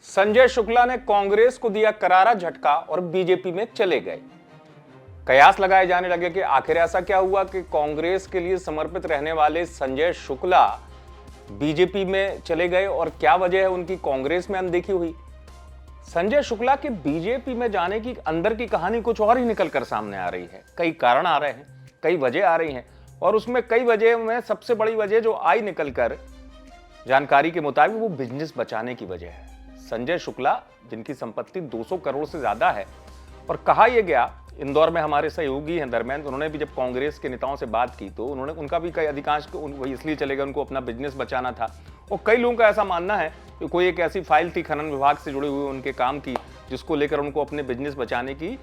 संजय शुक्ला ने कांग्रेस को दिया करारा झटका और बीजेपी में चले गए। कयास लगाए जाने लगे कि आखिर ऐसा क्या हुआ कि कांग्रेस के लिए समर्पित रहने वाले संजय शुक्ला बीजेपी में चले गए और क्या वजह है उनकी कांग्रेस में अनदेखी हुई। संजय शुक्ला के बीजेपी में जाने की अंदर की कहानी कुछ और ही निकल कर सामने आ रही है। कई कारण आ रहे हैं, कई वजह आ रही हैं और उसमें कई वजह में सबसे बड़ी वजह जो आई निकल कर जानकारी के मुताबिक वो बिजनेस बचाने की वजह है। संजय शुक्ला जिनकी संपत्ति 200 करोड़ से ज्यादा है और कहा यह गया, इंदौर में हमारे सहयोगी हैं धर्मेंद्र, उन्होंने भी जब कांग्रेस के नेताओं से बात की तो उनका भी कई अधिकांश वही इसलिए चले गए, उनको अपना बिजनेस बचाना था। और कई लोगों का ऐसा मानना है कि कोई एक ऐसी फाइल थी खनन विभाग से जुड़े हुए उनके काम की जिसको लेकर उनको अपने बिजनेस बचाने की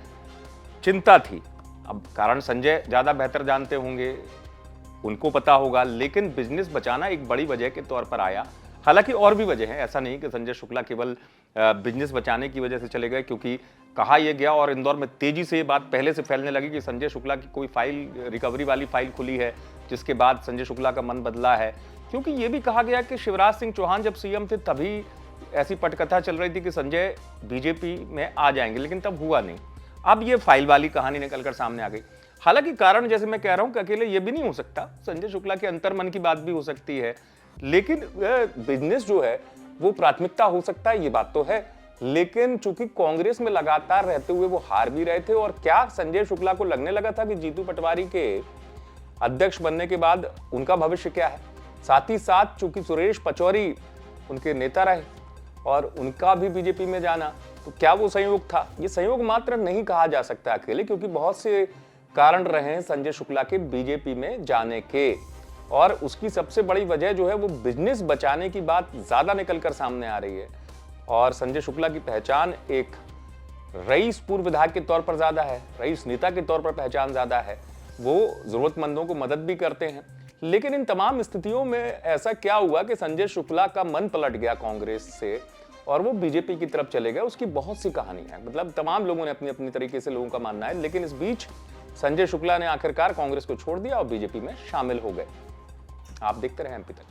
चिंता थी। अब कारण संजय ज्यादा बेहतर जानते होंगे, उनको पता होगा, लेकिन बिजनेस बचाना एक बड़ी वजह के तौर पर आया। हालांकि और भी वजह है, ऐसा नहीं कि संजय शुक्ला केवल बिजनेस बचाने की वजह से चले गए, क्योंकि कहा यह गया और इंदौर में तेजी से ये बात पहले से फैलने लगी कि संजय शुक्ला की कोई फाइल, रिकवरी वाली फाइल खुली है, जिसके बाद संजय शुक्ला का मन बदला है। क्योंकि ये भी कहा गया कि शिवराज सिंह चौहान जब सीएम थे तभी ऐसी पटकथा चल रही थी कि संजय बीजेपी में आ जाएंगे, लेकिन तब हुआ नहीं। अब ये फाइल वाली कहानी निकलकर सामने आ गई। हालांकि कारण जैसे मैं कह रहा हूं कि अकेले ये भी नहीं हो सकता, संजय शुक्ला के अंतर्मन की बात भी हो सकती है, लेकिन बिजनेस जो है वो प्राथमिकता हो सकता है, ये बात तो है। लेकिन चूंकि कांग्रेस में लगातार रहते हुए वो हार भी रहे थे और क्या संजय शुक्ला को लगने लगा था कि जीतू पटवारी के अध्यक्ष बनने के बाद उनका भविष्य क्या है। साथ ही साथ चूंकि सुरेश पचौरी उनके नेता रहे और उनका भी बीजेपी में जाना, तो क्या वो संयोग था? ये संयोग मात्र नहीं कहा जा सकता अकेले, क्योंकि बहुत से कारण रहे हैं संजय शुक्ला के बीजेपी में जाने के, और उसकी सबसे बड़ी वजह जो है वो बिजनेस बचाने की बात ज्यादा निकलकर सामने आ रही है। और संजय शुक्ला की पहचान एक रईस पूर्व विधायक के तौर पर ज्यादा है, रईस नेता के तौर पर पहचान ज्यादा है, वो जरूरतमंदों को मदद भी करते हैं। लेकिन इन तमाम स्थितियों में ऐसा क्या हुआ कि संजय शुक्ला का मन पलट गया कांग्रेस से और वो बीजेपी की तरफ चले गए? उसकी बहुत सी कहानी है, मतलब तमाम लोगों ने अपनी अपनी तरीके से लोगों का मानना है, लेकिन इस बीच संजय शुक्ला ने आखिरकार कांग्रेस को छोड़ दिया और बीजेपी में शामिल हो गए। आप देखते रहे एमपी तक।